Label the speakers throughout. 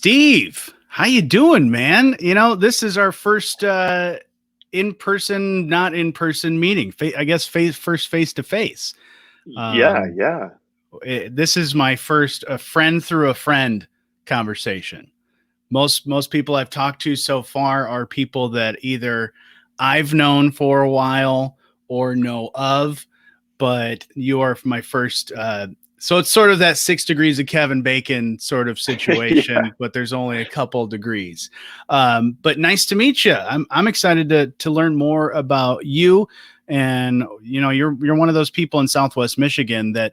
Speaker 1: Steve, how you doing, man? This is our first in-person, not in-person meeting. I guess first face-to-face.
Speaker 2: Yeah, yeah.
Speaker 1: This is my first a friend through a friend conversation. Most people I've talked to so far are people that either I've known for a while or know of, but you are my first. So it's sort of that 6 degrees of Kevin Bacon sort of situation,
Speaker 2: Yeah.
Speaker 1: but there's only a couple degrees. But nice to meet you. I'm excited to learn more about you. And you're one of those people in Southwest Michigan that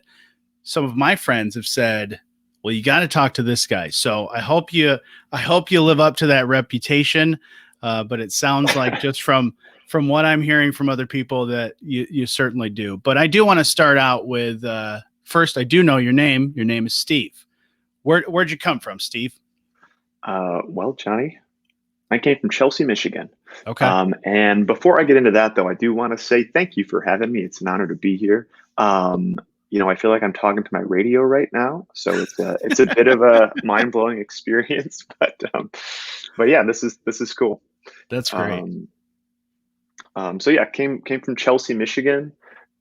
Speaker 1: some of my friends have said, well, you got to talk to this guy. So I hope you live up to that reputation. But it sounds like just from what I'm hearing from other people that you certainly do. But I do want to start out with first, I do know your name. Your name is Steve. Where'd you come from, Steve?
Speaker 2: Well, Johnny, I came from Chelsea, Michigan.
Speaker 1: Okay.
Speaker 2: And before I get into that, though, I do want to say thank you for having me. It's an honor to be here. I feel like I'm talking to my radio right now, so it's a bit of a mind-blowing experience. But yeah, this is cool.
Speaker 1: That's great.
Speaker 2: So yeah, came from Chelsea, Michigan,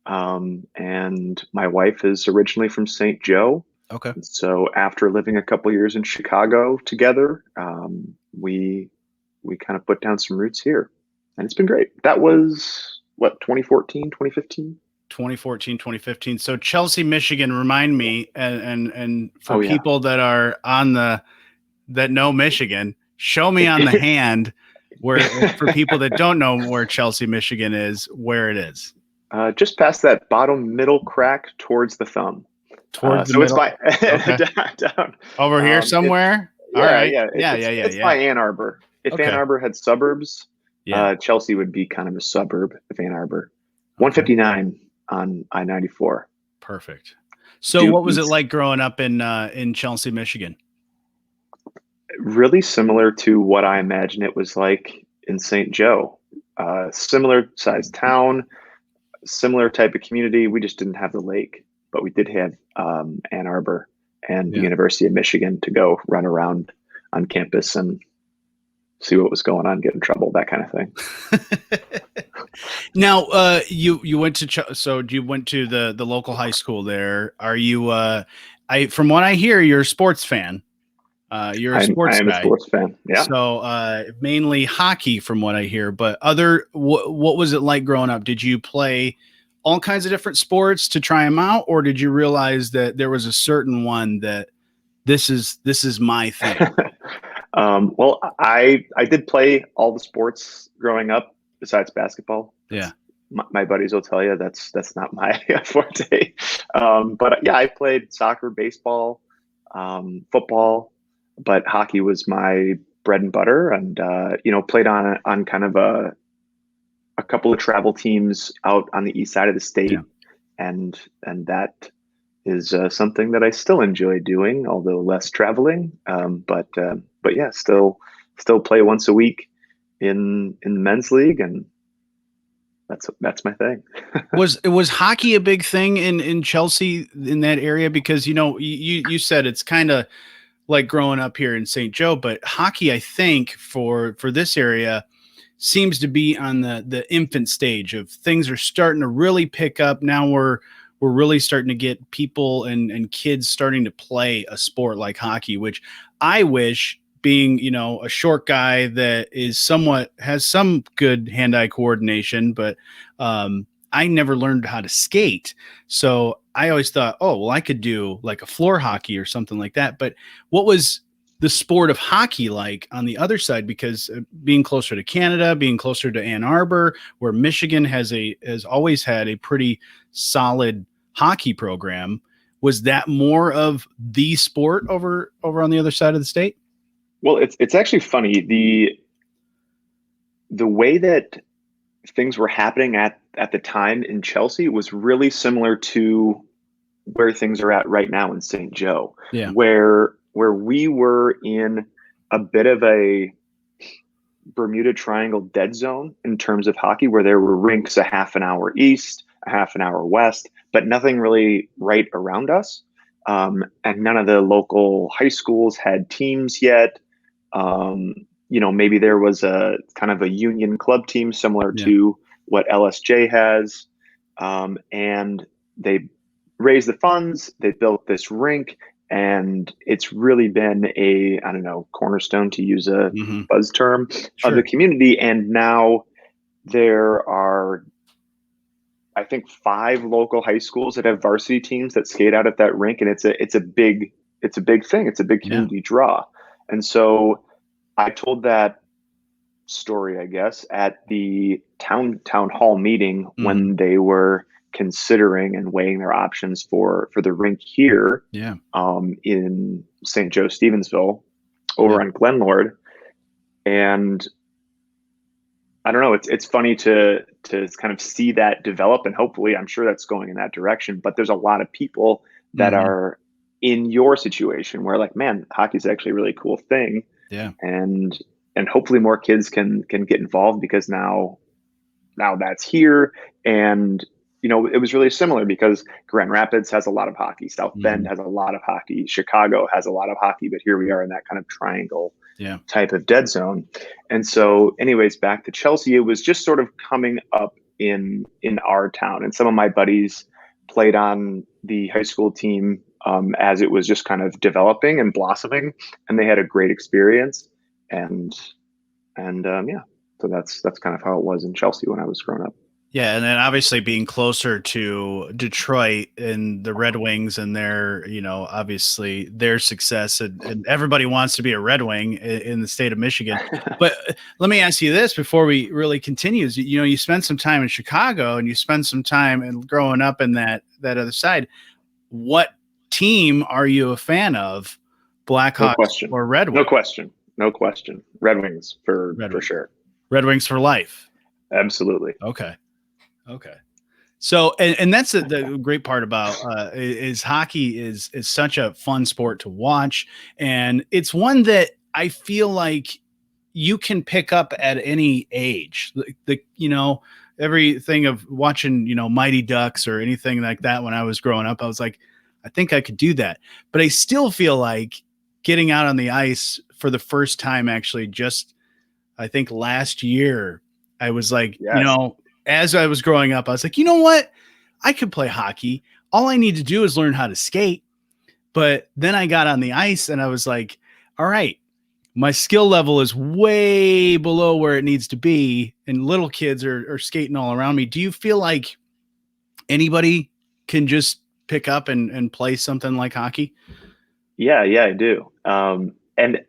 Speaker 2: and my wife is originally from St. Joe.
Speaker 1: Okay.
Speaker 2: So after living a couple years in Chicago together, we kind of put down some roots here, and it's been great. That was what, 2014, 2015?
Speaker 1: 2014, 2015. So Chelsea, Michigan, remind me, and for
Speaker 2: Oh, yeah.
Speaker 1: people that are that know Michigan, show me on the hand where, for people that don't know where Chelsea, Michigan is, where it is.
Speaker 2: Just past that bottom middle crack towards the thumb.
Speaker 1: Towards the
Speaker 2: so
Speaker 1: middle.
Speaker 2: It's by down
Speaker 1: Over here somewhere.
Speaker 2: All right. Yeah.
Speaker 1: It's
Speaker 2: by Ann Arbor. If
Speaker 1: Okay.
Speaker 2: Ann Arbor had suburbs, Chelsea would be kind of a suburb of Ann Arbor. 159 on I-94.
Speaker 1: Perfect. So what was it like growing up in Chelsea, Michigan?
Speaker 2: Really similar to what I imagine it was like in St. Joe. Similar sized town, similar type of community. We just didn't have the lake, but we did have Ann Arbor and the University of Michigan to go run around on campus and see what was going on, get in trouble, that kind of thing.
Speaker 1: Now, you went to you went to the local high school there. Are you? From what I hear, you're a sports fan. You're a sports guy.
Speaker 2: I am a sports fan. Yeah.
Speaker 1: So mainly hockey, from what I hear. But what was it like growing up? Did you play all kinds of different sports to try them out, or did you realize that there was a certain one that this is my thing?
Speaker 2: Well, I did play all the sports growing up besides basketball.
Speaker 1: Yeah.
Speaker 2: My buddies will tell you that's not my forte. But yeah, I played soccer, baseball, football, but hockey was my bread and butter, and played on kind of a couple of travel teams out on the east side of the state, and that is something that I still enjoy doing, although less traveling. But yeah, still play once a week in the men's league, and that's my thing.
Speaker 1: Was hockey a big thing in Chelsea, in that area? Because you said it's kind of like growing up here in St. Joe, but hockey, I think for this area, seems to be on the infant stage of things are starting to really pick up. Now we're really starting to get people and kids starting to play a sport like hockey, which I wish, being, a short guy that has some good hand-eye coordination, but I never learned how to skate. So I always thought, oh, well, I could do like a floor hockey or something like that. But what was the sport of hockey like on the other side? Because being closer to Canada, being closer to Ann Arbor, where Michigan has always had a pretty solid hockey program, was that more of the sport over on the other side of the state?
Speaker 2: Well, it's actually funny, the way that things were happening at the time in Chelsea was really similar to where things are at right now in St. Joe, where we were in a bit of a Bermuda Triangle dead zone in terms of hockey, where there were rinks a half an hour east, a half an hour west, but nothing really right around us. and none of the local high schools had teams yet. Maybe there was a kind of a union club team similar
Speaker 1: Yeah.
Speaker 2: to what LSJ has. And they raised the funds, they built this rink, and it's really been a, I don't know, cornerstone, to use a
Speaker 1: Hmm.
Speaker 2: buzz term, of the
Speaker 1: Sure.
Speaker 2: community. And now there are, I think, 5 local high schools that have varsity teams that skate out at that rink, and it's a big thing. It's a big
Speaker 1: Yeah.
Speaker 2: community draw. And so I told that story, I guess, at the town hall meeting
Speaker 1: Hmm.
Speaker 2: when they were considering and weighing their options for the rink here,
Speaker 1: Yeah.
Speaker 2: in St. Joe Stevensville
Speaker 1: Yeah.
Speaker 2: over on Glenlord. And I don't know, it's funny to kind of see that develop, and hopefully I'm sure that's going in that direction. But there's a lot of people that
Speaker 1: Hmm.
Speaker 2: are in your situation where, like, man, hockey's actually a really cool thing,
Speaker 1: Yeah.
Speaker 2: and hopefully more kids can get involved, because now that's here. And it was really similar, because Grand Rapids has a lot of hockey, South Bend
Speaker 1: Hmm.
Speaker 2: has a lot of hockey, Chicago has a lot of hockey, but here we are in that kind of triangle
Speaker 1: Yeah.
Speaker 2: type of dead zone. And so, anyways, back to Chelsea, it was just sort of coming up in our town, and some of my buddies played on the high school team, as it was just kind of developing and blossoming, and they had a great experience. And yeah, so that's kind of how it was in Chelsea when I was growing up.
Speaker 1: Yeah, and then obviously being closer to Detroit and the Red Wings and their, obviously their success, and everybody wants to be a Red Wing in the state of Michigan. But let me ask you this before we really continue: you spent some time in Chicago and you spent some time and growing up in that other side. What team are you a fan of,
Speaker 2: No
Speaker 1: Blackhawks
Speaker 2: question.
Speaker 1: or Red
Speaker 2: No
Speaker 1: Wings?
Speaker 2: question. No question. Red Wings for
Speaker 1: Red
Speaker 2: for
Speaker 1: Wings.
Speaker 2: sure.
Speaker 1: Red Wings for life.
Speaker 2: Absolutely.
Speaker 1: Okay. Okay. So, and that's the great part about is hockey is such a fun sport to watch, and it's one that I feel like you can pick up at any age. Everything of watching Mighty Ducks or anything like that when I was growing up, I was like, I think I could do that, but I still feel like getting out on the ice for the first time, actually, just I think last year, I was like,
Speaker 2: Yes.
Speaker 1: as I was growing up, I was like, you know what? I could play hockey. All I need to do is learn how to skate. But then I got on the ice and I was like, all right, my skill level is way below where it needs to be. And little kids are skating all around me. Do you feel like anybody can just pick up and play something like hockey?
Speaker 2: Yeah, I do. And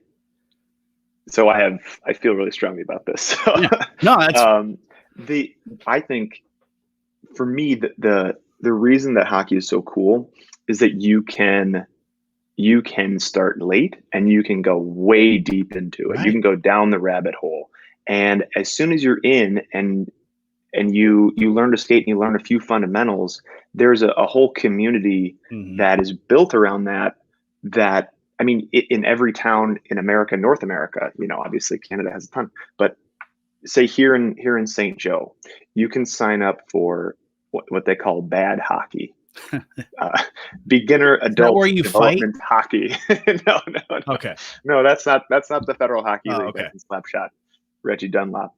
Speaker 2: so I feel really strongly about this. So,
Speaker 1: Yeah. No, that's
Speaker 2: um, the I think, for me, the reason that hockey is so cool is that you can start late and you can go way deep into it. You
Speaker 1: right.
Speaker 2: can go down the rabbit hole, and as soon as you're in, and you learn to skate and you learn a few fundamentals, there's a whole community
Speaker 1: Hmm.
Speaker 2: that is built around that I mean, in every town in America, North America, obviously Canada has a ton, but say here in St. Joe, you can sign up for what they call bad hockey, uh, beginner
Speaker 1: Is that where
Speaker 2: adult
Speaker 1: you fight?
Speaker 2: development hockey. No,
Speaker 1: Okay.
Speaker 2: no, that's not the Federal Hockey
Speaker 1: Oh,
Speaker 2: League.
Speaker 1: okay.
Speaker 2: That's in Slapshot, Reggie Dunlop.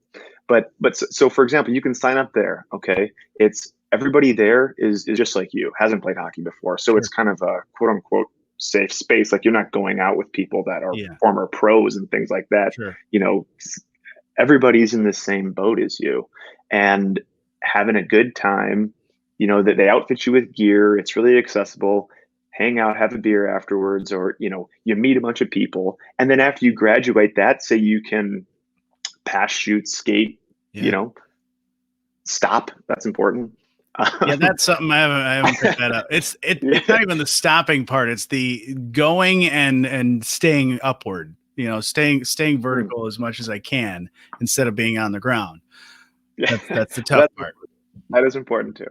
Speaker 2: But so, for example, you can sign up there. Okay, it's everybody there is just like you, hasn't played hockey before, so
Speaker 1: Sure.
Speaker 2: it's kind of a quote unquote safe space. Like, you're not going out with people that are
Speaker 1: Yeah.
Speaker 2: former pros and things like that.
Speaker 1: Sure.
Speaker 2: You know, everybody's in the same boat as you, and having a good time. That they outfit you with gear. It's really accessible. Hang out, have a beer afterwards, or you meet a bunch of people, and then after you graduate, that say you can pass, shoot, skate. You
Speaker 1: Yeah.
Speaker 2: know, stop. That's important.
Speaker 1: Yeah,
Speaker 2: Um,
Speaker 1: that's something I haven't picked that up. It's
Speaker 2: yeah.
Speaker 1: not even the stopping part. It's the going and staying upward. Staying
Speaker 2: Mm,
Speaker 1: vertical as much as I can instead of being on the ground.
Speaker 2: yeah.
Speaker 1: That's the tough
Speaker 2: That's
Speaker 1: part.
Speaker 2: that is important too.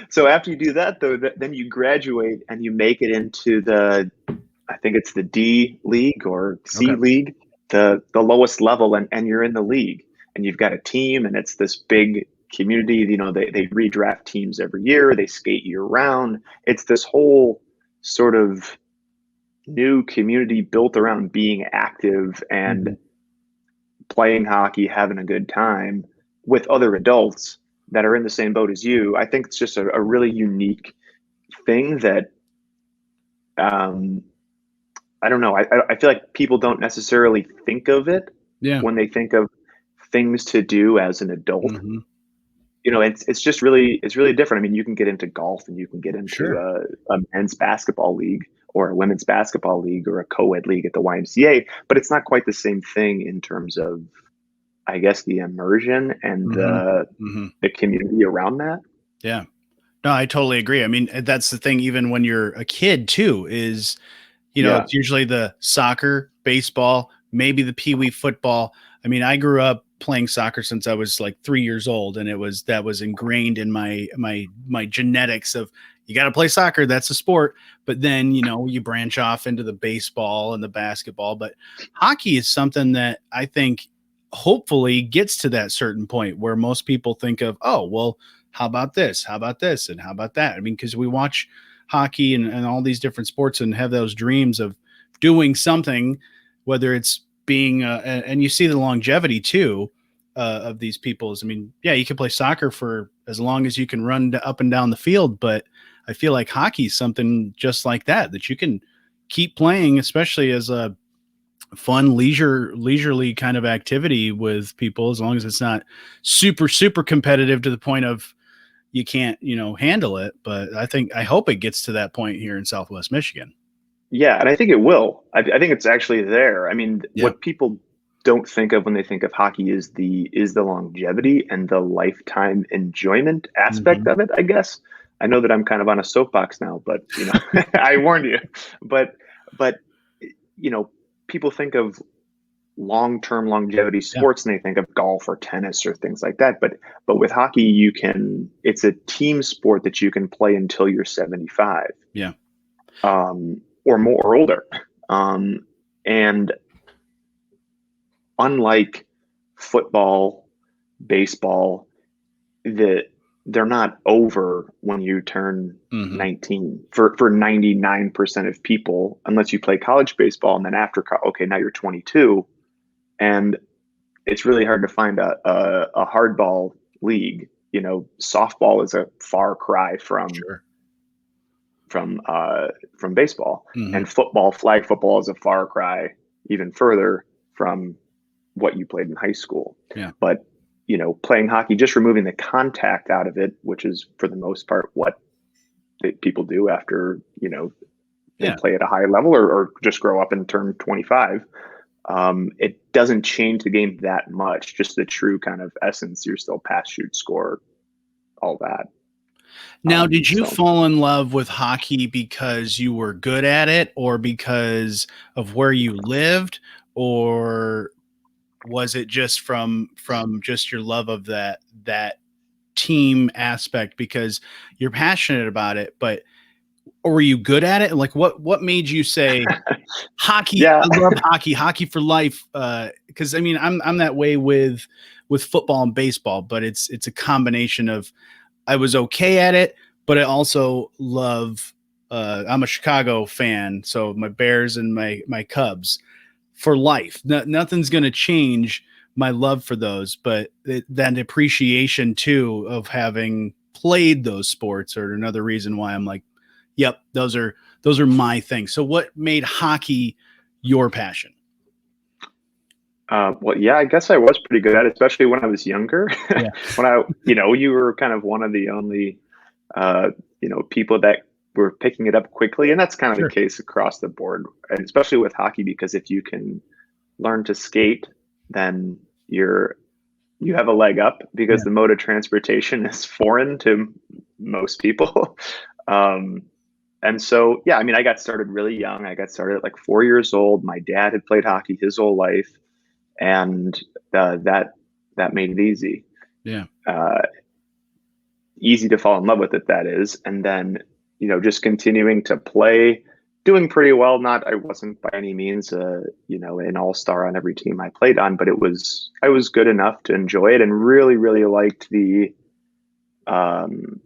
Speaker 2: So after you do that, though, then you graduate and you make it into I think it's the D League or
Speaker 1: Okay.
Speaker 2: C League, the lowest level, and you're in the league, and you've got a team, and it's this big community. They redraft teams every year. They skate year round. It's this whole sort of new community built around being active and
Speaker 1: Mhm.
Speaker 2: playing hockey, having a good time with other adults that are in the same boat as you. I think it's just a really unique thing that um, I don't know. I feel like people don't necessarily think of it
Speaker 1: Yeah.
Speaker 2: when they think of things to do as an adult.
Speaker 1: Mhm.
Speaker 2: It's just really it's really different. I mean, you can get into golf and you can get into
Speaker 1: Sure.
Speaker 2: a men's basketball league or a women's basketball league or a co-ed league at the YMCA, but it's not quite the same thing in terms of, I guess, the immersion and
Speaker 1: Mhm. Mhm.
Speaker 2: the community around that.
Speaker 1: Yeah. No, I totally agree. I mean, that's the thing, even when you're a kid too, is,
Speaker 2: Yeah.
Speaker 1: it's usually the soccer, baseball, maybe the pee wee football. I mean, I grew up playing soccer since I was like 3 years old, and that was ingrained in my genetics of, you got to play soccer. That's a sport. But then, you branch off into the baseball and the basketball. But hockey is something that I think hopefully gets to that certain point where most people think of, oh, well, how about this? How about this? And how about that? I mean, because we watch hockey and all these different sports and have those dreams of doing something, whether it's being, and you see the longevity too of these people's. I mean, yeah, you can play soccer for as long as you can run up and down the field, but I feel like hockey is something just like that you can keep playing, especially as a fun leisurely kind of activity with people, as long as it's not super competitive to the point of you can't, handle it. But I hope it gets to that point here in Southwest Michigan.
Speaker 2: Yeah, and I think it will. I think it's actually there. I mean,
Speaker 1: Yeah.
Speaker 2: what people don't think of when they think of hockey is the longevity and the lifetime enjoyment aspect
Speaker 1: Hmm.
Speaker 2: of it, I guess. I know that I'm kind of on a soapbox now, but I warned you. But but you know, people think of long-term longevity
Speaker 1: Yeah.
Speaker 2: sports and they think of golf or tennis or things like that. But with hockey, it's a team sport that you can play until you're 75
Speaker 1: Yeah.
Speaker 2: or more or older. Um, and unlike football, baseball, the they're not over when you turn
Speaker 1: Hmm.
Speaker 2: 19 for 99% of people, unless you play college baseball. And then after, okay, now you're 22. And it's really hard to find a hardball league. Softball is a far cry
Speaker 1: Sure.
Speaker 2: from uh, from baseball,
Speaker 1: Hmm.
Speaker 2: and football, flag football, is a far cry even further from what you played in high school.
Speaker 1: Yeah.
Speaker 2: But playing hockey, just removing the contact out of it, which is for the most part what people do after they
Speaker 1: Yeah.
Speaker 2: play at a high level or just grow up and turn 25. It doesn't change the game that much. Just the true kind of essence. You're still pass, shoot, score, all that.
Speaker 1: Now, did you
Speaker 2: So
Speaker 1: fall in love with hockey because you were good at it, or because of where you lived, or was it just from just your love of that team aspect because you're passionate about it, but or were you good at it? Like what made you say hockey?
Speaker 2: yeah,
Speaker 1: I love hockey, hockey for life. Because I mean, I'm that way with football and baseball, but it's a combination of I was okay at it, but I also love. I'm a Chicago fan, so my Bears and my Cubs for life. Nothing's going to change my love for those, but that appreciation too of having played those sports are another reason why I'm like, yep, those are my things. So what made hockey your passion?
Speaker 2: well, yeah, I guess I was pretty good at it, especially when I was younger.
Speaker 1: Yeah,
Speaker 2: You were kind of one of the only, uh, people that were picking it up quickly, and that's kind of the
Speaker 1: sure.
Speaker 2: case across the board, and especially with hockey, because if you can learn to skate, then you have a leg up because
Speaker 1: Yeah.
Speaker 2: the mode of transportation is foreign to most people. um, and so, yeah, I mean, I got started really young. I got started at like 4 years old. My dad had played hockey his whole life, and that made it easy.
Speaker 1: Yeah.
Speaker 2: Uh, Easy to fall in love with it, that is. And then, just continuing to play, doing pretty well. Not, I wasn't by any means, an all-star on every team I played on, but I was good enough to enjoy it and really, really liked um,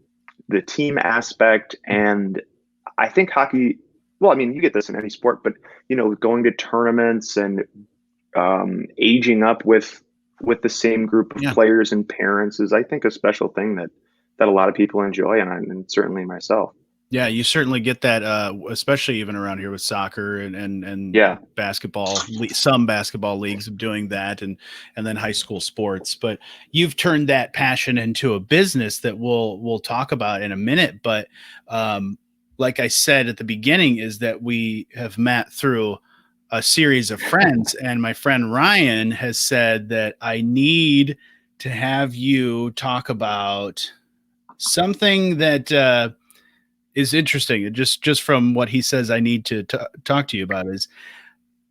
Speaker 2: the team aspect. And I think hockey well, I mean, you get this in any sport, but going to tournaments and aging up with the same group of
Speaker 1: Yeah.
Speaker 2: players and parents is, I think, a special thing that a lot of people enjoy, and certainly myself.
Speaker 1: Yeah, you certainly get that, especially even around here with soccer and
Speaker 2: Yeah.
Speaker 1: basketball. Some basketball leagues of doing that, and then high school sports. But you've turned that passion into a business that we'll talk about in a minute. But like I said at the beginning, is that we have met through a series of friends, and my friend Ryan has said that I need to have you talk about something that is interesting. Just from what he says, I need to talk to you about is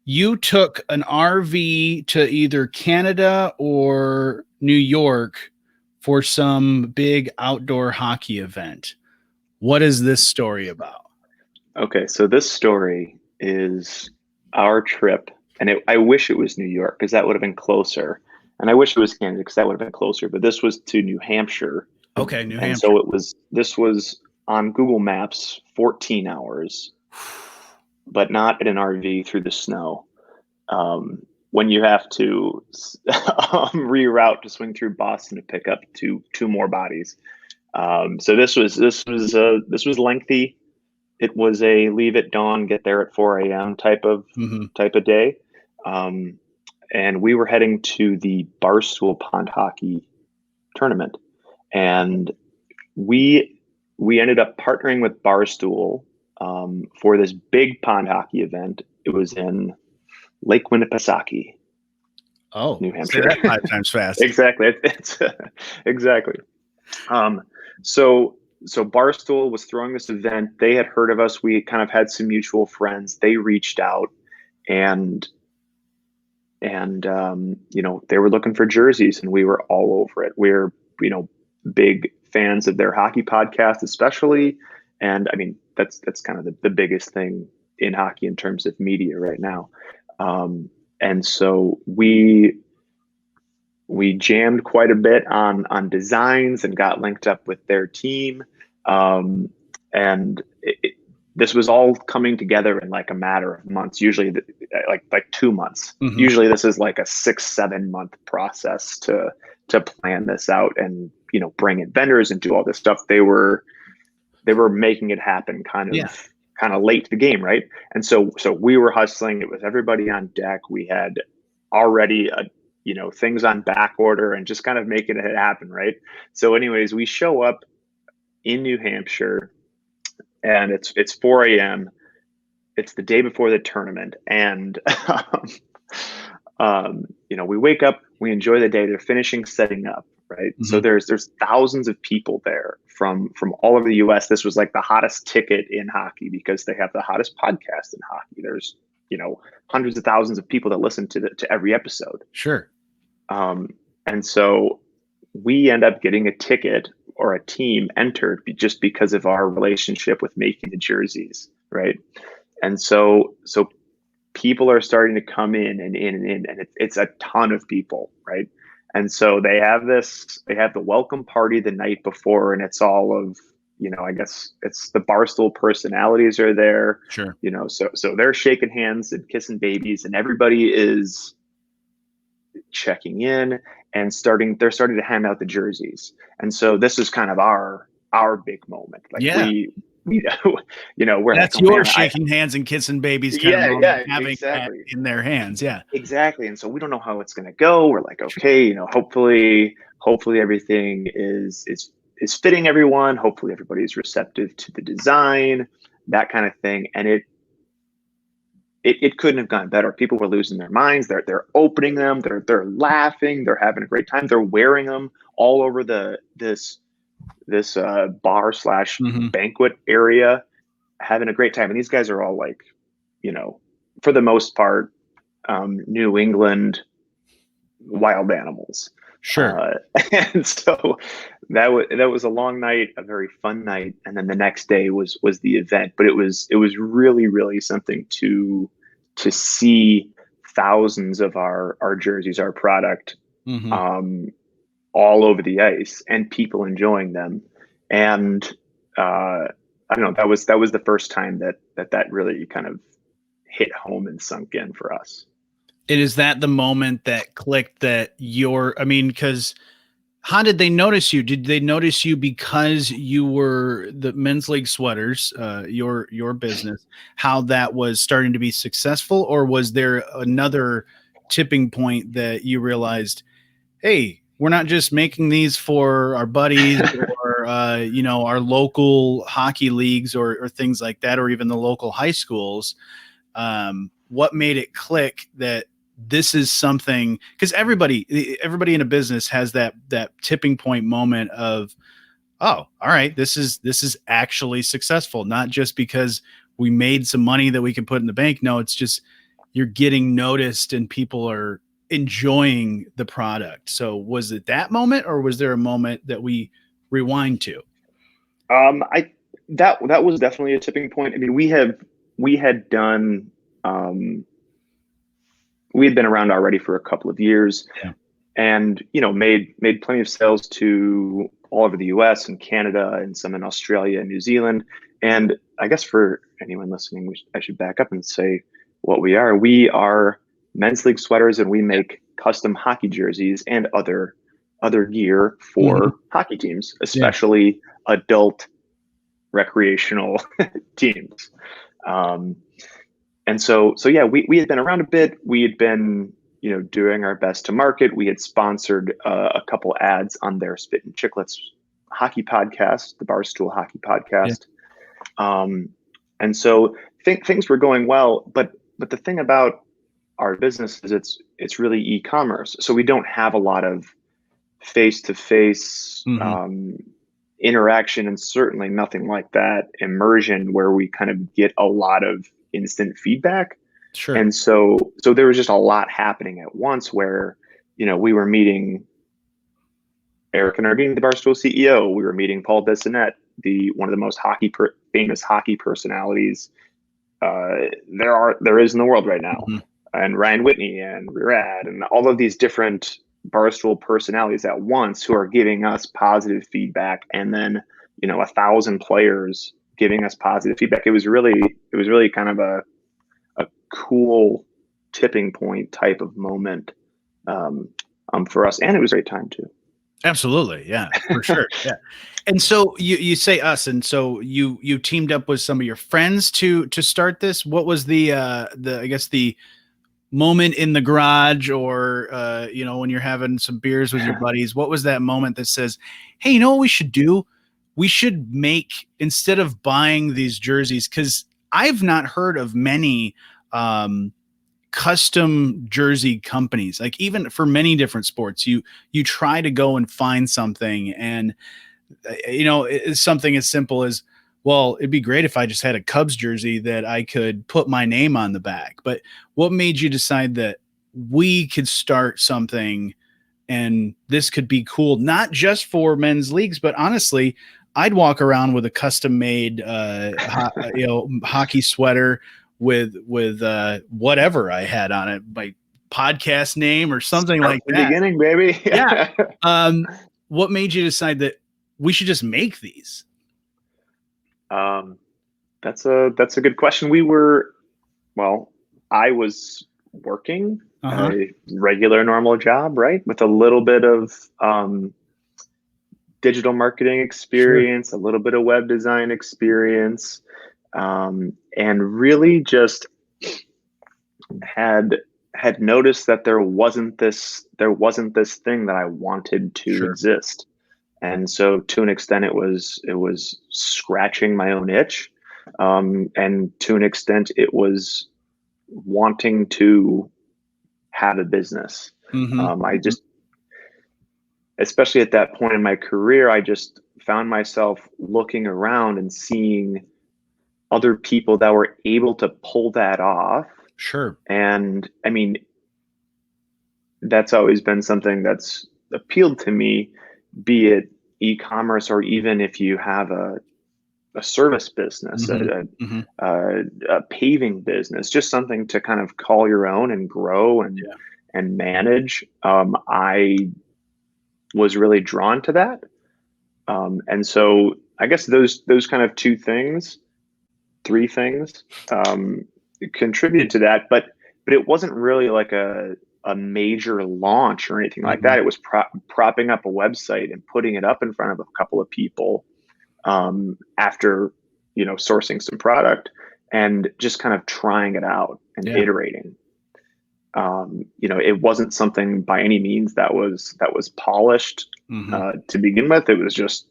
Speaker 1: you took an RV to either Canada or New York for some big outdoor hockey event. What is this story about?
Speaker 2: Okay, so this story is our trip, and I wish it was New York because that would have been closer, and I wish it was Canada because that would have been closer. But this was to New Hampshire,
Speaker 1: Okay, New
Speaker 2: and
Speaker 1: Hampshire.
Speaker 2: so this was on Google Maps 14 hours, but not in an RV through the snow. When you have to reroute to swing through Boston to pick up two more bodies. So this was lengthy. It was a leave at dawn, get there at 4 a.m.
Speaker 1: Mm-hmm.
Speaker 2: type of day. Um, and we were heading to the Barstool Pond Hockey tournament, and we ended up partnering with Barstool for this big pond hockey event. It was in Lake Winnipesaukee,
Speaker 1: Oh,
Speaker 2: New
Speaker 1: say
Speaker 2: Hampshire.
Speaker 1: that 5 times fast.
Speaker 2: Exactly. It's exactly. Um, so so Barstool was throwing this event. They had heard of us. We kind of had some mutual friends. They reached out, and they were looking for jerseys, and we were all over it. We're big fans of their hockey podcast, especially, and I mean that's kind of the biggest thing in hockey in terms of media right now. And so we jammed quite a bit on designs and got linked up with their team. And this was all coming together in like a matter of months, usually like 2 months.
Speaker 1: Mm-hmm.
Speaker 2: Usually this is like a 6-7 month process to plan this out and bring in vendors and do all this stuff. They were making it happen
Speaker 1: Yeah.
Speaker 2: kind of late to the game, right? And so we were hustling. It was everybody on deck. We had already things on back order and just kind of making it happen, right? So anyways, we show up in New Hampshire, and it's 4 a.m. It's the day before the tournament, and we wake up, we enjoy the day. They're finishing setting up, right?
Speaker 1: Mm-hmm.
Speaker 2: So there's thousands of people there from all over the U.S. This was like the hottest ticket in hockey because they have the hottest podcast in hockey. There's hundreds of thousands of people that listen to every episode.
Speaker 1: Sure.
Speaker 2: And so we end up getting a ticket or a team entered just because of our relationship with making the jerseys, right? And so people are starting to come in and it's a ton of people, right? And so they have the welcome party the night before, and it's all of I guess it's the Barstool personalities are there.
Speaker 1: Sure.
Speaker 2: So they're shaking hands and kissing babies, and everybody is checking in and they're starting to hand out the jerseys. And so this is kind of our big moment. Like
Speaker 1: Yeah.
Speaker 2: we're
Speaker 1: That's
Speaker 2: like, oh,
Speaker 1: your
Speaker 2: man,
Speaker 1: shaking hands and kissing babies kind of moment, having
Speaker 2: exactly.
Speaker 1: that in their hands. Yeah.
Speaker 2: Exactly. And so we don't know how it's going to go. We're like, okay, hopefully everything is fitting everyone. Hopefully everybody's receptive to the design, that kind of thing. And it couldn't have gone better. People were losing their minds. They're opening them. They're laughing. They're having a great time. They're wearing them all over this bar /
Speaker 1: Mm-hmm.
Speaker 2: banquet area, having a great time. And these guys are all like, for the most part, New England wild animals.
Speaker 1: Sure.
Speaker 2: And so that was a long night, a very fun night, and then the next day was the event. But it was really, really something to see thousands of our jerseys, our product,
Speaker 1: Mm-hmm.
Speaker 2: all over the ice, and people enjoying them. And I don't know, that was the first time that really kind of hit home and sunk in for us.
Speaker 1: And is that the moment that clicked that I mean, because how did they notice you? Did they notice you because you were the men's league sweaters, your business, how that was starting to be successful, or was there another tipping point that you realized, hey, we're not just making these for our buddies or our local hockey leagues or things like that, or even the local high schools? What made it click that this is something, because everybody in a business has that tipping point moment of, oh, all right, this is actually successful, not just because we made some money that we can put in the bank. No, it's just you're getting noticed and people are enjoying the product. So was it that moment, or was there a moment that we rewind to?
Speaker 2: I that was definitely a tipping point. I mean, we had done we had been around already for a couple of years,
Speaker 1: Yeah.
Speaker 2: and made plenty of sales to all over the U.S. and Canada and some in Australia and New Zealand. And I guess for anyone listening, I should back up and say what we are. We are men's league sweaters, and we make custom hockey jerseys and other gear for
Speaker 1: Mm-hmm.
Speaker 2: hockey teams, especially adult recreational teams. And so yeah, we had been around a bit. We had been, doing our best to market. We had sponsored a couple ads on their Spit and Chicklets hockey podcast, the Barstool Hockey
Speaker 1: Yeah.
Speaker 2: Podcast. And so things were going well, but the thing about our business is it's really e-commerce. So we don't have a lot of face-to-face
Speaker 1: Mm-hmm.
Speaker 2: interaction, and certainly nothing like that immersion where we kind of get a lot of instant feedback.
Speaker 1: Sure.
Speaker 2: And so there was just a lot happening at once where, we were meeting Eric Nardini, the Barstool CEO. We were meeting Paul Bissonnette, one of the most famous hockey personalities there is in the world right now,
Speaker 1: Mm-hmm.
Speaker 2: and Ryan Whitney and Rad and all of these different Barstool personalities at once who are giving us positive feedback, and then 1,000 players giving us positive feedback. It was really kind of a cool tipping point type of moment for us, and it was a great time too.
Speaker 1: Absolutely. Yeah, for sure. Yeah. And so you say us, and so you teamed up with some of your friends to start this. What was the I guess the moment in the garage, or when you're having some beers with your buddies, what was that moment that says, hey, you know what we should do? We should make, instead of buying these jerseys, because I've not heard of many custom jersey companies. Like, even for many different sports, you try to go and find something, and it's something as simple as, well, it'd be great if I just had a Cubs jersey that I could put my name on the back. But what made you decide that we could start something and this could be cool, not just for men's leagues, but honestly, I'd walk around with a custom made hockey sweater with whatever I had on it, my podcast name or something like
Speaker 2: the
Speaker 1: that.
Speaker 2: beginning, baby.
Speaker 1: Yeah. What made you decide that we should just make these?
Speaker 2: That's a good question. I was working a regular normal job, right, with a little bit of digital marketing experience, sure, a little bit of web design experience, and really just had noticed that there wasn't this thing that I wanted to, sure, exist. And so to an extent it was scratching my own itch. And to an extent it was wanting to have a business. I just, especially at that point in my career, I just found myself looking around and seeing other people that were able to pull that off.
Speaker 1: Sure.
Speaker 2: And I mean, that's always been something that's appealed to me, be it e-commerce or even if you have a service business, a paving business, just something to kind of call your own and grow and manage. I was really drawn to that. And so I guess those kind of two things three things contributed to that, but it wasn't really like a major launch or anything like
Speaker 1: Mhm.
Speaker 2: that. It was propping up a website and putting it up in front of a couple of people after sourcing some product and just kind of trying it out and
Speaker 1: Yeah.
Speaker 2: iterating. It wasn't something by any means that was polished
Speaker 1: Mhm.
Speaker 2: to begin with. It was just,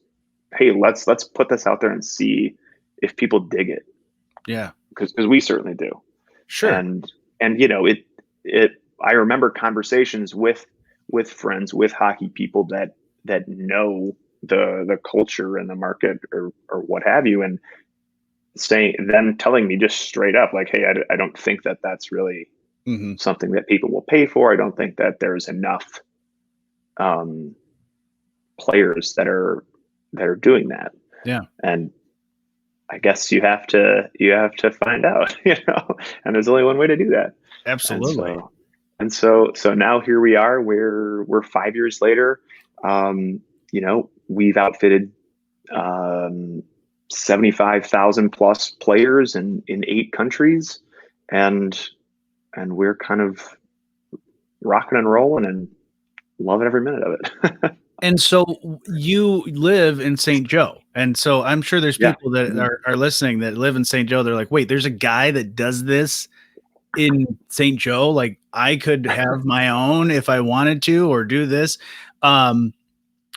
Speaker 2: hey, let's put this out there and see if people dig it,
Speaker 1: Yeah.
Speaker 2: because we certainly do.
Speaker 1: Sure.
Speaker 2: And it I remember conversations with friends, with hockey people that know the culture and the market or what have you, and saying them telling me just straight up like, hey, I don't think that that's really
Speaker 1: Mhm.
Speaker 2: something that people will pay for. I don't think that there's enough um, players that are doing that.
Speaker 1: Yeah.
Speaker 2: And I guess you have to find out, and there's only one way to do that. And
Speaker 1: Absolutely.
Speaker 2: so now here we are. We're 5 years later. We've outfitted um, 75,000 plus players in 8 countries, and we're kind of rocking and rolling and loving every minute of it.
Speaker 1: And so you live in St. Joe. And so I'm sure there's
Speaker 2: Yeah.
Speaker 1: people that
Speaker 2: Mhm.
Speaker 1: are listening that live in St. Joe. They're like, wait, there's a guy that does this in St. Joe. Like I could have my own if I wanted to, or do this. Um,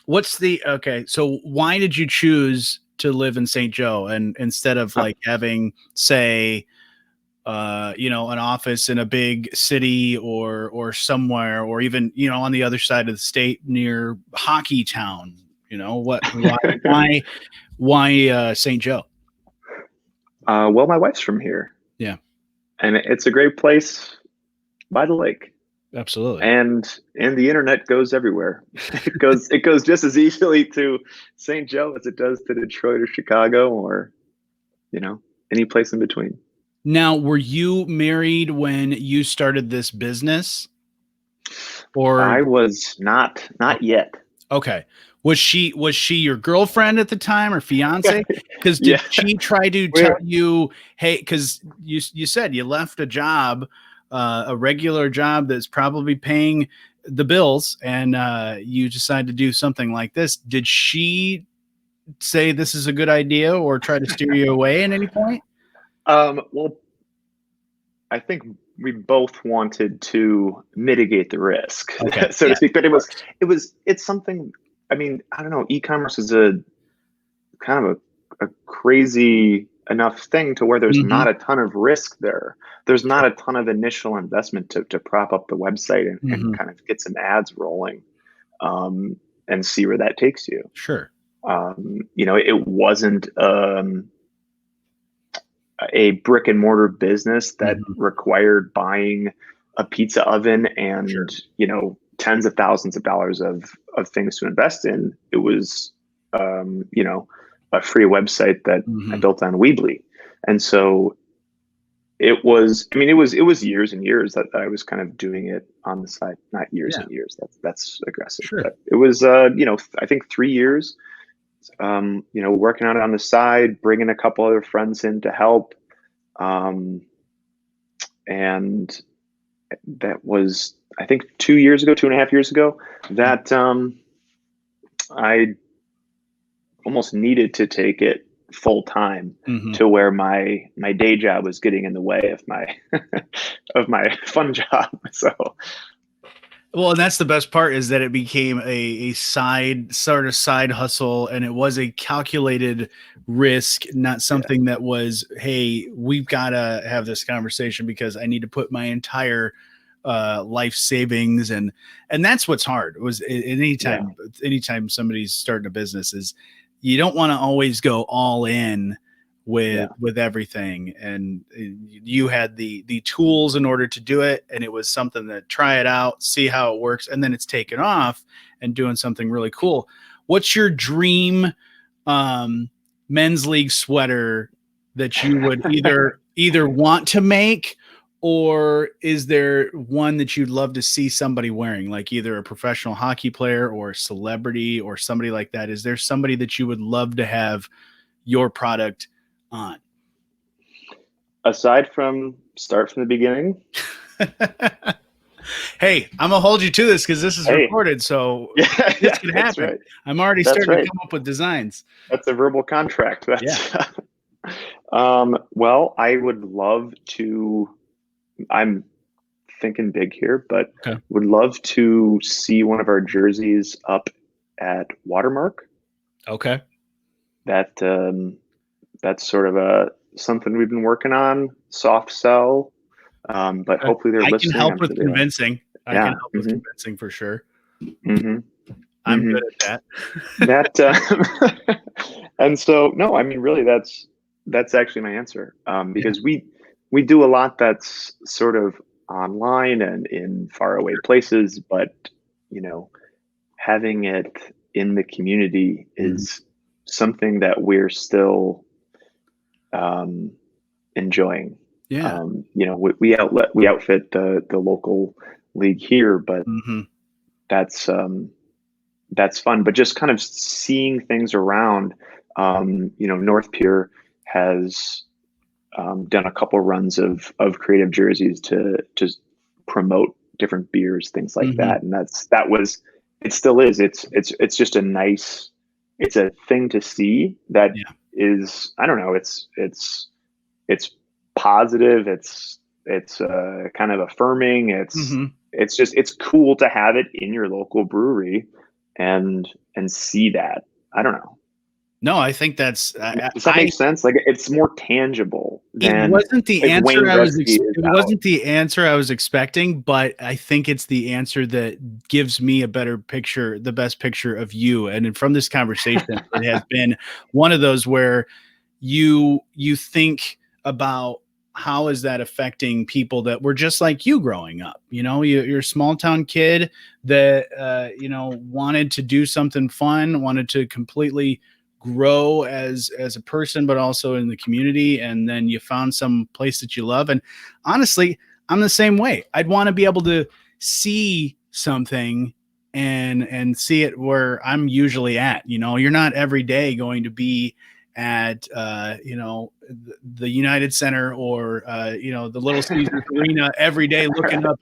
Speaker 1: okay. So why did you choose to live in St. Joe and instead of
Speaker 2: Uh,
Speaker 1: like having, say, an office in a big city or somewhere, or even, on the other side of the state near Hockey Town? Why St. Joe?
Speaker 2: well, my wife's from here,
Speaker 1: Yeah,
Speaker 2: and it's a great place by the lake,
Speaker 1: absolutely.
Speaker 2: and the internet goes everywhere. It goes just as easily to St. Joe as it does to Detroit or Chicago or you know any place in between.
Speaker 1: Now, were you married when you started this business, or
Speaker 2: I was not yet.
Speaker 1: okay? Was she your girlfriend at the time or fiance? Because did
Speaker 2: Yeah,
Speaker 1: she try to tell
Speaker 2: we're
Speaker 1: you, hey? Because you said you left a job, a regular job that's probably paying the bills, and you decide to do something like this. Did she say this is a good idea or try to steer you away at any point?
Speaker 2: well, I think we both wanted to mitigate the risk,
Speaker 1: Okay,
Speaker 2: so
Speaker 1: yeah,
Speaker 2: to speak. But
Speaker 1: of course.
Speaker 2: it's something. I mean, I don't know. E-commerce is a kind of a crazy enough thing to where there's
Speaker 1: Hmm.
Speaker 2: not a ton of risk there. There's not a ton of initial investment to prop up the website and
Speaker 1: Hmm.
Speaker 2: kind of get some ads rolling, um, and see where that takes you.
Speaker 1: Sure.
Speaker 2: It wasn't a brick and mortar business that
Speaker 1: Hmm.
Speaker 2: required buying a pizza oven
Speaker 1: Sure.
Speaker 2: and tens of thousands of dollars of things to invest in. It was a free website that I
Speaker 1: Hmm.
Speaker 2: built on Weebly, and so it was. I mean, it was years and years that I was kind of doing it on the side. Not years
Speaker 1: Yeah.
Speaker 2: and years. That's aggressive,
Speaker 1: Sure.
Speaker 2: but it was I think 3 years. Working on it on the side, bringing a couple other friends in to help. Um, and that was, I think, 2 years ago, 2.5 years ago, that I almost needed to take it full time,
Speaker 1: Hmm.
Speaker 2: to where my day job was getting in the way of my of my fun job. So
Speaker 1: Well, and that's the best part is that it became a side hustle, and it was a calculated risk, not
Speaker 2: yeah,
Speaker 1: something that was, hey, we've got to have this conversation because I need to put my entire life savings, and that's what's hard was
Speaker 2: yeah,
Speaker 1: anytime somebody's starting a business is you don't want to always go all in
Speaker 2: yeah,
Speaker 1: with everything, and you had the tools in order to do it, and it was something that try it out, see how it works, and then it's taken off and doing something really cool. What's your dream um men's league sweater that you would either want to make, or is there one that you'd love to see somebody wearing, like either a professional hockey player or a celebrity or somebody like that? Is there somebody that you would love to have your product on?
Speaker 2: aside from start from the beginning,
Speaker 1: Hey, I'm gonna hold you to this because this is
Speaker 2: hey,
Speaker 1: recorded, so
Speaker 2: yeah,
Speaker 1: this
Speaker 2: yeah,
Speaker 1: could
Speaker 2: that's
Speaker 1: happen.
Speaker 2: right.
Speaker 1: I'm already
Speaker 2: That's
Speaker 1: starting to
Speaker 2: right.
Speaker 1: come up with designs.
Speaker 2: That's a verbal contract.
Speaker 1: Yeah.
Speaker 2: That's well, I would love to. I'm thinking big here, but
Speaker 1: Okay.
Speaker 2: would love to see one of our jerseys up at Watermark.
Speaker 1: Okay.
Speaker 2: That that's sort of a something we've been working on. Soft sell, but
Speaker 1: Okay.
Speaker 2: hopefully they're
Speaker 1: I can
Speaker 2: listening.
Speaker 1: help
Speaker 2: I'm
Speaker 1: with
Speaker 2: sure they are.
Speaker 1: convincing. I can
Speaker 2: Yeah.
Speaker 1: help with convincing for sure.
Speaker 2: Hmm.
Speaker 1: I'm
Speaker 2: Hmm.
Speaker 1: good at
Speaker 2: That and so no, I mean really that's actually my answer.
Speaker 1: that.
Speaker 2: Because we do a lot that's sort of online and in faraway places, but you know, having it in the community
Speaker 1: Mhm.
Speaker 2: is something that we're still um, enjoying.
Speaker 1: Yeah.
Speaker 2: We outfit the local league here, but
Speaker 1: Hmm.
Speaker 2: that's that's fun. But just kind of seeing things around. North Pier has done a couple runs of creative jerseys to just promote different beers, things like
Speaker 1: Hmm.
Speaker 2: that, and that was it still is. It's just a nice. It's a thing to see that
Speaker 1: Yeah.
Speaker 2: is I don't know. It's positive. It's kind of affirming.
Speaker 1: Hmm.
Speaker 2: It's just it's cool to have it in your local brewery and see that. I don't know.
Speaker 1: No, I think that's
Speaker 2: Does that make sense? Like it's more tangible
Speaker 1: it
Speaker 2: than
Speaker 1: wasn't the
Speaker 2: like
Speaker 1: answer
Speaker 2: Wayne
Speaker 1: I was
Speaker 2: Gretzky is
Speaker 1: it
Speaker 2: out.
Speaker 1: wasn't the answer I was expecting, but I think it's the answer that gives me a better picture, the best picture of you. And from this conversation, it has been one of those where you think about how is that affecting people that were just like you growing up. You're a small town kid that wanted to do something fun, wanted to completely grow as a person but also in the community, and then you found some place that you love. And honestly, I'm the same way. I'd want to be able to see something and see it where I'm usually at. You're not every day going to be at the United Center or the Little Caesars Arena every day, looking up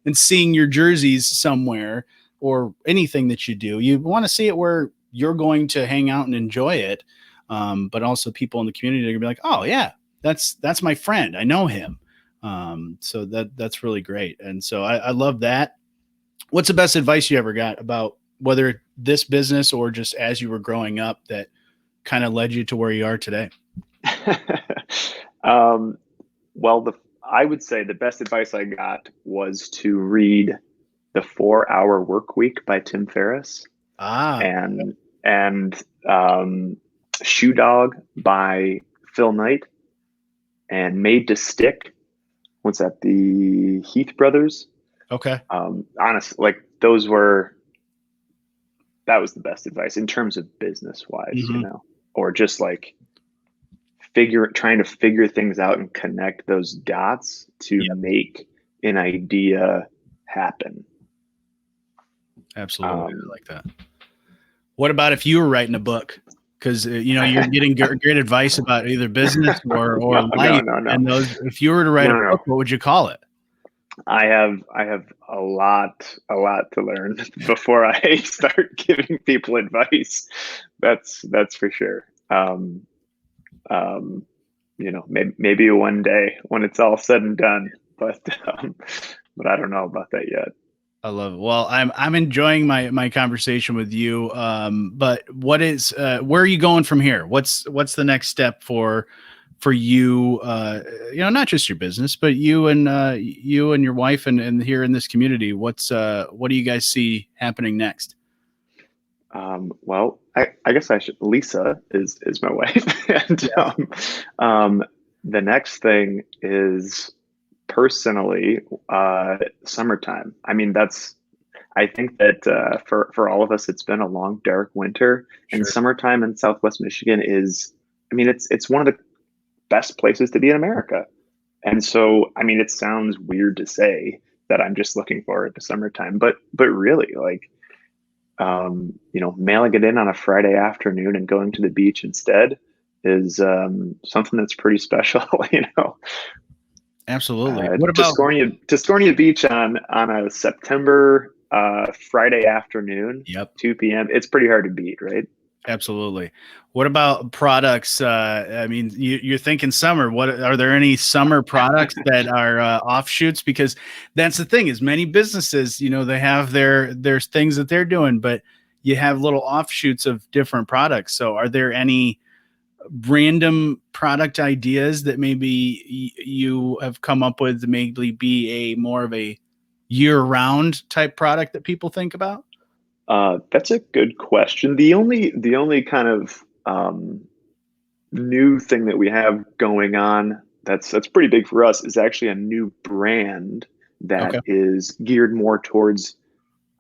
Speaker 1: and seeing your jerseys somewhere or anything that you do. You want to see it where you're going to hang out and enjoy it, but also people in the community are gonna be like, oh yeah, that's my friend. I know him. So that's really great, and so I love that. What's the best advice you ever got about whether this business or just as you were growing up that kind of led you to where you are today?
Speaker 2: um, well, I would say the best advice I got was to read The 4 Hour Work Week by Tim Ferriss
Speaker 1: Ah,
Speaker 2: and Shoe Dog by Phil Knight and Made to Stick. What's that? The Heath Brothers.
Speaker 1: okay.
Speaker 2: Honestly, like those were that was the best advice in terms of business wise,
Speaker 1: Hmm.
Speaker 2: or just like trying to figure things out and connect those dots to
Speaker 1: Yeah,
Speaker 2: make an idea happen.
Speaker 1: absolutely. I
Speaker 2: Um,
Speaker 1: like that. What about if you were writing a book? Because you're getting great advice about either business or
Speaker 2: no, no,
Speaker 1: life.
Speaker 2: no, no,
Speaker 1: And those, if you were to write
Speaker 2: no,
Speaker 1: a
Speaker 2: no.
Speaker 1: book, what would you call it?
Speaker 2: I have a lot to learn before I start giving people advice. That's for sure. Um, maybe one day when it's all said and done, but but I don't know about that yet.
Speaker 1: I love it. Well, I'm enjoying my conversation with you. But where are you going from here? What's the next step for you? Not just your business, but you and your wife and here in this community. What do you guys see happening next?
Speaker 2: Well, I guess I should. Lisa is my wife, and
Speaker 1: Yeah.
Speaker 2: the next thing is personally summertime. I mean, I think that for all of us, it's been a long, dark winter, and
Speaker 1: Sure.
Speaker 2: summertime in Southwest Michigan is. I mean, it's one of the best places to be in America, and so I mean, it sounds weird to say that I'm just looking forward to summertime, but really, like mailing it in on a Friday afternoon and going to the beach instead is something that's pretty special.
Speaker 1: Absolutely. What about?
Speaker 2: Tiscornia Beach on a September Friday afternoon,
Speaker 1: Yep.
Speaker 2: 2 p.m. It's pretty hard to beat, right?
Speaker 1: Absolutely. What about products? I mean, you're thinking summer. What are there any summer products that are offshoots? Because that's the thing is many businesses, they have there's things that they're doing, but you have little offshoots of different products. So are there any random product ideas that maybe you have come up with to maybe be a more of a year-round type product that people think about?
Speaker 2: That's a good question. The only kind of new thing that we have going on that's pretty big for us is actually a new brand that
Speaker 1: Okay,
Speaker 2: is geared more towards,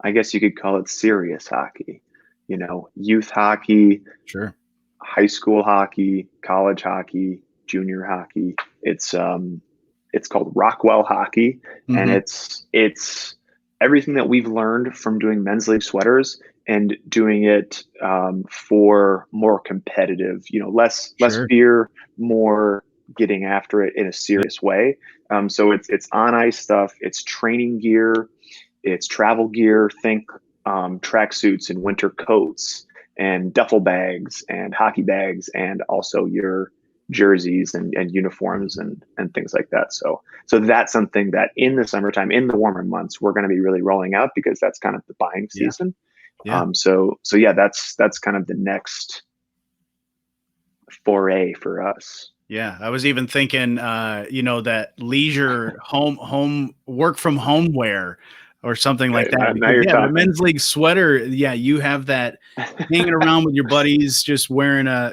Speaker 2: I guess you could call it serious hockey. Youth hockey,
Speaker 1: sure.
Speaker 2: high school hockey, college hockey, junior hockey. It's called Rockwell Hockey, and
Speaker 1: Hmm.
Speaker 2: it's everything that we've learned from doing men's league sweaters and doing it for more competitive. Less
Speaker 1: Sure.
Speaker 2: fear, more getting after it in a
Speaker 1: Yep.
Speaker 2: serious way. So it's on ice stuff. It's training gear. It's travel gear. Think tracksuits and winter coats and duffel bags and hockey bags and also your jerseys and uniforms and things like that. So that's something that in the summertime, in the warmer months, we're going to be really rolling out because that's kind of the buying
Speaker 1: Yeah.
Speaker 2: season.
Speaker 1: Yeah.
Speaker 2: So yeah, that's kind of the next foray for us.
Speaker 1: Yeah, I was even thinking, that leisure home work from home wear or something like
Speaker 2: Okay,
Speaker 1: that.
Speaker 2: now
Speaker 1: Because
Speaker 2: you're
Speaker 1: yeah, the
Speaker 2: talking.
Speaker 1: men's league sweater, yeah, you have that hanging around with your buddies, just wearing a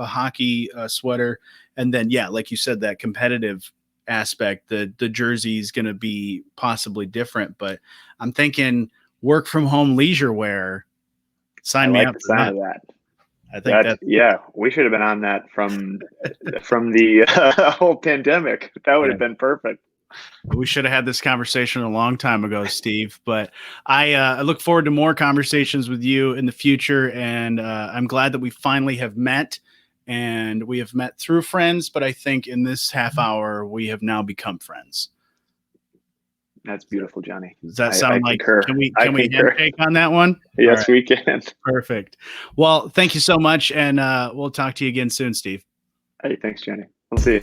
Speaker 1: hockey sweater, and then yeah, like you said, that competitive aspect, the jersey is going to be possibly different. But I'm thinking work from home leisure wear.
Speaker 2: I
Speaker 1: Sign me
Speaker 2: like
Speaker 1: up
Speaker 2: the
Speaker 1: for
Speaker 2: sound
Speaker 1: that.
Speaker 2: of that.
Speaker 1: I think
Speaker 2: That
Speaker 1: that's
Speaker 2: Yeah, we should have been on that from the whole pandemic. That would
Speaker 1: yeah.
Speaker 2: have been perfect.
Speaker 1: We should have had this conversation a long time ago, Steve. But I look forward to more conversations with you in the future, and I'm glad that we finally have met, and we have met through friends. But I think in this half hour, we have now become friends.
Speaker 2: That's beautiful, Johnny.
Speaker 1: Does that
Speaker 2: I
Speaker 1: sound like
Speaker 2: concur. I
Speaker 1: can we
Speaker 2: concur.
Speaker 1: handshake on that one? All
Speaker 2: Yes,
Speaker 1: right,
Speaker 2: we can.
Speaker 1: perfect. Well, thank you so much, and we'll talk to you again soon, Steve.
Speaker 2: Hey, thanks, Johnny. We'll see you.